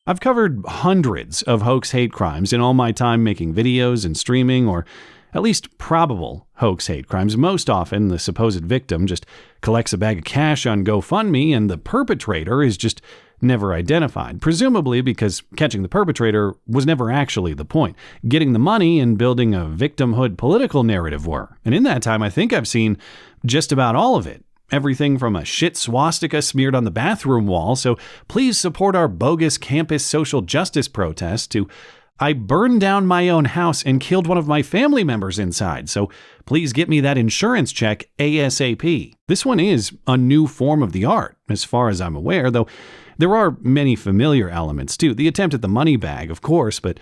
I've covered hundreds of hoax hate crimes in all my time making videos and streaming, or at least probable hoax hate crimes. Most often, the supposed victim just collects a bag of cash on GoFundMe and the perpetrator is just never identified, presumably because catching the perpetrator was never actually the point. Getting the money and building a victimhood political narrative were. And in that time, I think I've seen just about all of it. Everything from a shit swastika smeared on the bathroom wall, so please support our bogus campus social justice protest, to I burned down my own house and killed one of my family members inside, so please get me that insurance check ASAP. This one is a new form of the art, as far as I'm aware, though there are many familiar elements too. The attempt at the money bag, of course, but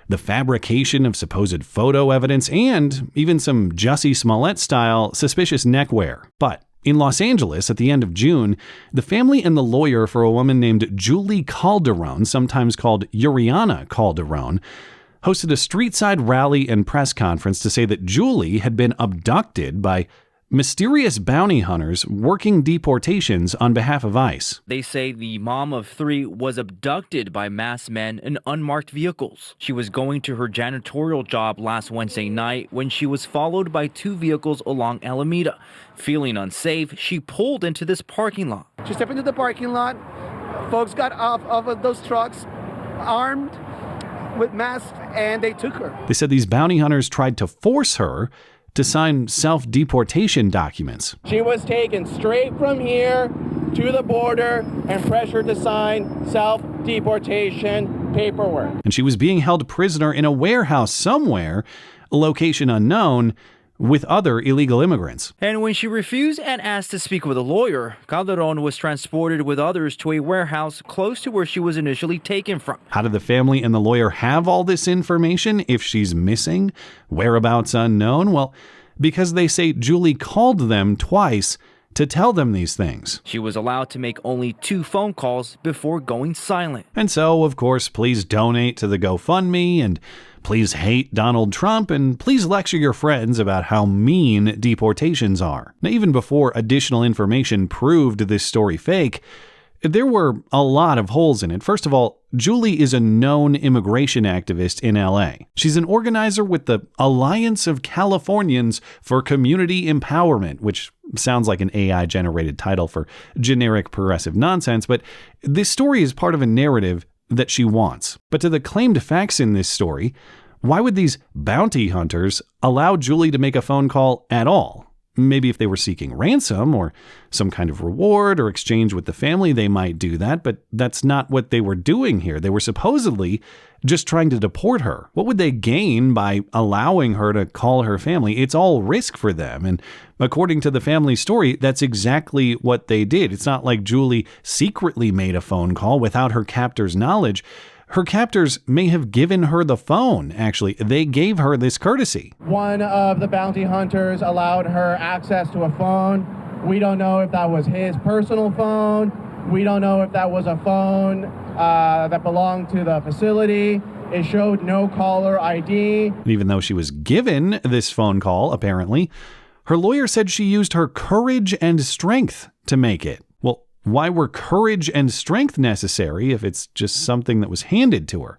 the fabrication of supposed photo evidence and even some Jussie Smollett-style suspicious neckwear. But in Los Angeles, at the end of June, the family and the lawyer for a woman named Julie Calderon, sometimes called Uriana Calderon, hosted a street-side rally and press conference to say that Julie had been abducted by mysterious bounty hunters working deportations on behalf of ICE. They say the mom of 3 was abducted by masked men in unmarked vehicles. She was going to her janitorial job last Wednesday night when she was followed by 2 vehicles along Alameda. Feeling unsafe, she pulled into this parking lot. She stepped into the parking lot. Folks got off of those trucks, armed with masks, and they took her. They said these bounty hunters tried to force her to sign self-deportation documents. She was taken straight from here to the border and pressured to sign self-deportation paperwork. And she was being held prisoner in a warehouse somewhere, location unknown, with other illegal immigrants. And when she refused and asked to speak with a lawyer, Calderon was transported with others to a warehouse close to where she was initially taken from. How did the family and the lawyer have all this information if she's missing? Whereabouts unknown? Well, because they say Julie called them twice to tell them these things. She was allowed to make only 2 phone calls before going silent. And so, of course, please donate to the GoFundMe, and please hate Donald Trump, and please lecture your friends about how mean deportations are. Now, even before additional information proved this story fake, there were a lot of holes in it. First of all, Julie is a known immigration activist in LA. She's an organizer with the Alliance of Californians for Community Empowerment, which sounds like an AI-generated title for generic progressive nonsense, but this story is part of a narrative that she wants. But to the claimed facts in this story, why would these bounty hunters allow Julie to make a phone call at all? Maybe if they were seeking ransom or some kind of reward or exchange with the family, they might do that, but that's not what they were doing here. They were supposedly just trying to deport her. What would they gain by allowing her to call her family? It's all risk for them, and according to the family story, that's exactly what they did. It's not like Julie secretly made a phone call without her captor's knowledge. Her captors may have given her the phone, actually. They gave her this courtesy. One of the bounty hunters allowed her access to a phone. We don't know if that was his personal phone. We don't know if that was a phone that belonged to the facility. It showed no caller ID. And even though she was given this phone call, apparently, her lawyer said she used her courage and strength to make it. Well, why were courage and strength necessary if it's just something that was handed to her,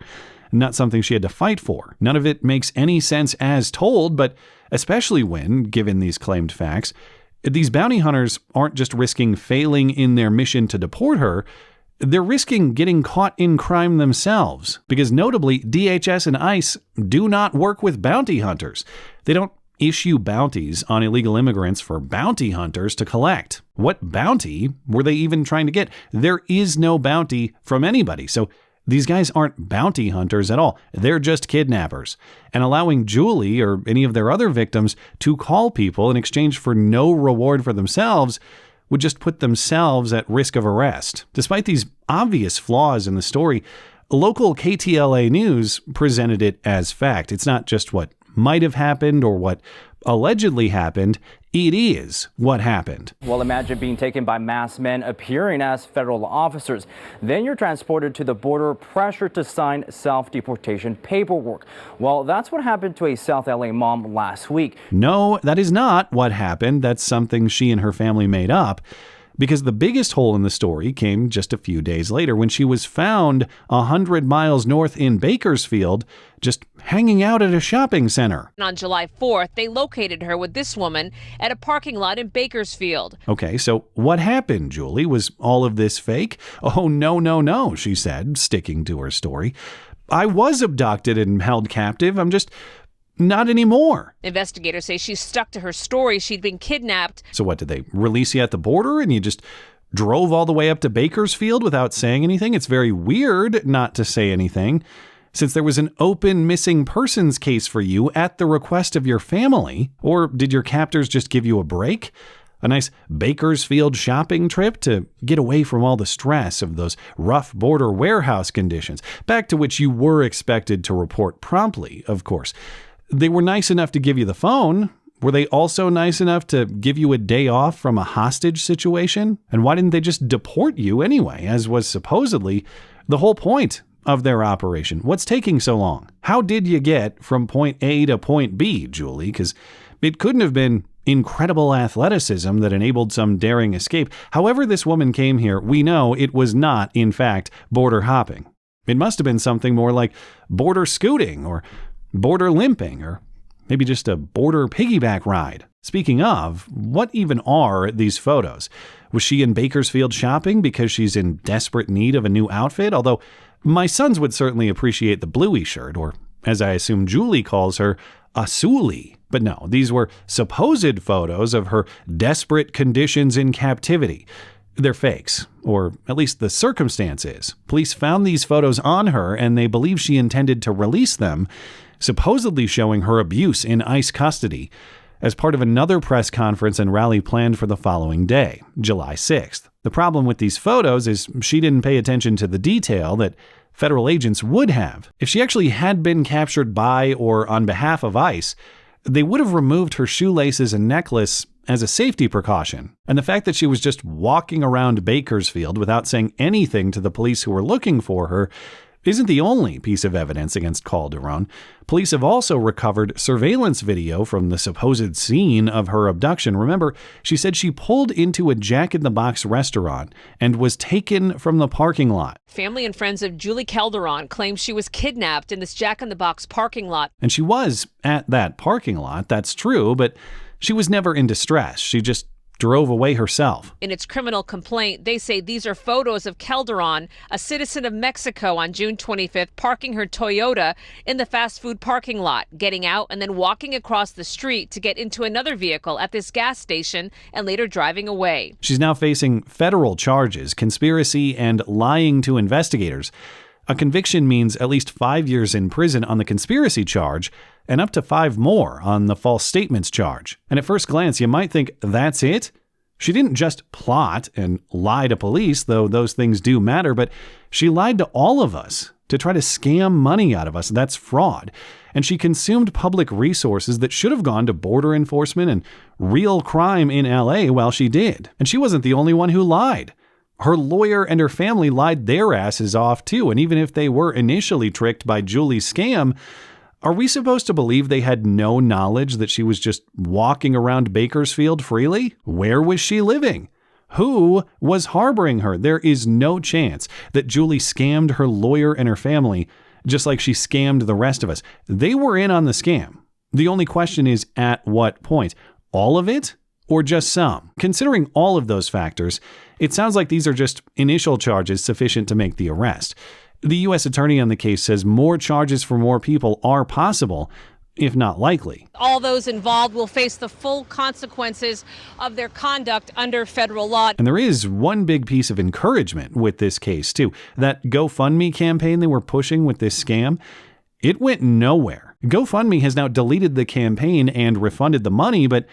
not something she had to fight for? None of it makes any sense as told, but especially when, given these claimed facts, these bounty hunters aren't just risking failing in their mission to deport her, they're risking getting caught in crime themselves. Because notably, DHS and ICE do not work with bounty hunters. They don't issue bounties on illegal immigrants for bounty hunters to collect. What bounty were they even trying to get? There is no bounty from anybody. So these guys aren't bounty hunters at all. They're just kidnappers. And allowing Julie or any of their other victims to call people in exchange for no reward for themselves would just put themselves at risk of arrest. Despite these obvious flaws in the story, local KTLA News presented it as fact. It's not just what might have happened or what allegedly happened. It is what happened. Well, imagine being taken by masked men appearing as federal officers. Then you're transported to the border, pressured to sign self-deportation paperwork. Well, that's what happened to a South LA mom last week. No, that is not what happened. That's something she and her family made up. Because the biggest hole in the story came just a few days later when she was found 100 miles north in Bakersfield, just hanging out at a shopping center. On July 4th, they located her with this woman at a parking lot in Bakersfield. Okay, so what happened, Julie? Was all of this fake? Oh, no, she said, sticking to her story. I was abducted and held captive. I'm just not anymore. Investigators say she stuck to her story. She'd been kidnapped. So what, did they release you at the border and you just drove all the way up to Bakersfield without saying anything? It's very weird not to say anything, since there was an open missing persons case for you at the request of your family. Or did your captors just give you a break? A nice Bakersfield shopping trip to get away from all the stress of those rough border warehouse conditions, back to which you were expected to report promptly, of course. They were nice enough to give you the phone. Were they also nice enough to give you a day off from a hostage situation? And why didn't they just deport you anyway, as was supposedly the whole point of their operation? What's taking so long? How did you get from point A to point B, Julie? Because it couldn't have been incredible athleticism that enabled some daring escape. However this woman came here, we know it was not, in fact, border hopping. It must have been something more like border scooting or border limping, or maybe just a border piggyback ride. Speaking of, what even are these photos? Was she in Bakersfield shopping because she's in desperate need of a new outfit? Although my sons would certainly appreciate the bluey shirt, or as I assume Julie calls her, a Suli. But no, these were supposed photos of her desperate conditions in captivity. They're fakes, or at least the circumstance is. Police found these photos on her and they believe she intended to release them, supposedly showing her abuse in ICE custody, as part of another press conference and rally planned for the following day, July 6th. The problem with these photos is she didn't pay attention to the detail that federal agents would have. If she actually had been captured by or on behalf of ICE, they would have removed her shoelaces and necklace as a safety precaution. And the fact that she was just walking around Bakersfield without saying anything to the police who were looking for her isn't the only piece of evidence against Calderon. Police have also recovered surveillance video from the supposed scene of her abduction. Remember, she said she pulled into a Jack-in-the-Box restaurant and was taken from the parking lot. Family and friends of Julie Calderon claim she was kidnapped in this Jack-in-the-Box parking lot. And she was at that parking lot, that's true, but she was never in distress. She just drove away herself. In its criminal complaint, they say these are photos of Calderon, a citizen of Mexico, on June 25th, parking her Toyota in the fast food parking lot, getting out and then walking across the street to get into another vehicle at this gas station and later driving away. She's now facing federal charges, conspiracy, and lying to investigators. A conviction means at least 5 years in prison on the conspiracy charge and up to 5 more on the false statements charge. And at first glance, you might think that's it. She didn't just plot and lie to police, though those things do matter, but she lied to all of us to try to scam money out of us. That's fraud. And she consumed public resources that should have gone to border enforcement and real crime in LA while she did. And she wasn't the only one who lied. Her lawyer and her family lied their asses off too, and even if they were initially tricked by Julie's scam, are we supposed to believe they had no knowledge that she was just walking around Bakersfield freely? Where was she living? Who was harboring her? There is no chance that Julie scammed her lawyer and her family just like she scammed the rest of us. They were in on the scam. The only question is, at what point? All of it? Or just some? Considering all of those factors, it sounds like these are just initial charges sufficient to make the arrest. The U.S. attorney on the case says more charges for more people are possible, if not likely. All those involved will face the full consequences of their conduct under federal law. And there is one big piece of encouragement with this case, too. That GoFundMe campaign they were pushing with this scam, it went nowhere. GoFundMe has now deleted the campaign and refunded the money, but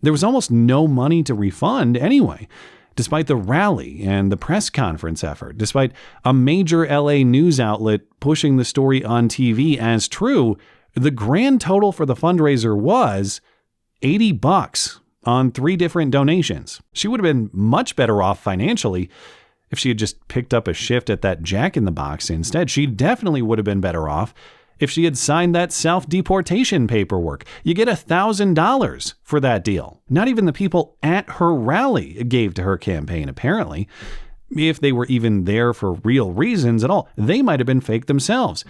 there was almost no money to refund anyway. Despite the rally and the press conference effort, despite a major LA news outlet pushing the story on TV as true, the grand total for the fundraiser was $80 on 3 different donations. She would have been much better off financially if she had just picked up a shift at that Jack-in-the-Box instead. She definitely would have been better off if she had signed that self-deportation paperwork. You get $1,000 for that deal. Not even the people at her rally gave to her campaign, apparently. If they were even there for real reasons at all, they might have been fake themselves.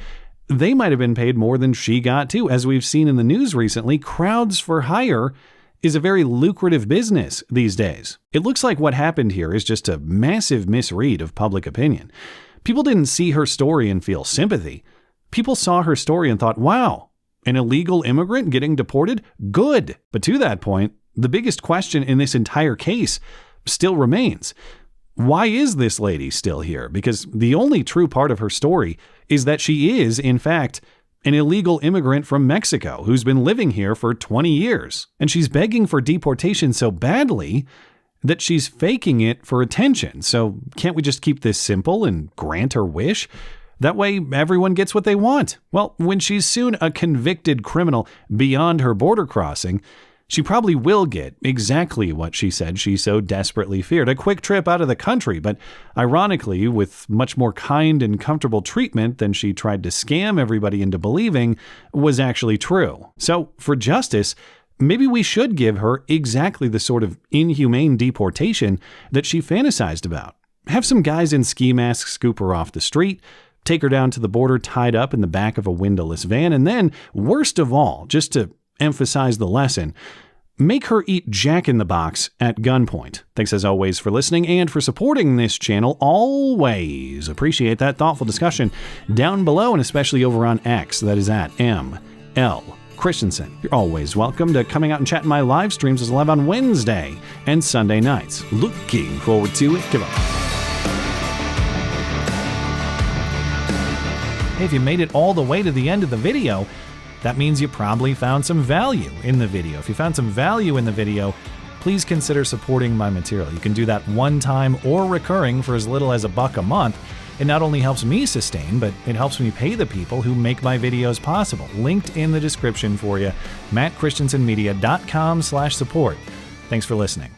They might have been paid more than she got too. As we've seen in the news recently, crowds for hire is a very lucrative business these days. It looks like what happened here is just a massive misread of public opinion. People didn't see her story and feel sympathy. People saw her story and thought, wow, an illegal immigrant getting deported? Good. But to that point, the biggest question in this entire case still remains. Why is this lady still here? Because the only true part of her story is that she is, in fact, an illegal immigrant from Mexico who's been living here for 20 years. And she's begging for deportation so badly that she's faking it for attention. So can't we just keep this simple and grant her wish? That way everyone gets what they want. Well, when she's soon a convicted criminal beyond her border crossing, she probably will get exactly what she said she so desperately feared, a quick trip out of the country, but ironically with much more kind and comfortable treatment than she tried to scam everybody into believing was actually true. So for justice, maybe we should give her exactly the sort of inhumane deportation that she fantasized about. Have some guys in ski masks scoop her off the street, take her down to the border tied up in the back of a windowless van, and then, worst of all, just to emphasize the lesson, make her eat Jack in the Box at gunpoint. Thanks as always for listening and for supporting this channel. Always appreciate that thoughtful discussion down below and especially over on X. That is at ML Christiansen. You're always welcome to coming out and chatting my live streams as live on Wednesday and Sunday nights. Looking forward to it. Give up. Hey, if you made it all the way to the end of the video, that means you probably found some value in the video. If you found some value in the video, please consider supporting my material. You can do that one time or recurring for as little as $1 a month. It not only helps me sustain, but it helps me pay the people who make my videos possible. Linked in the description for you, mattchristiansenmedia.com/support. Thanks for listening.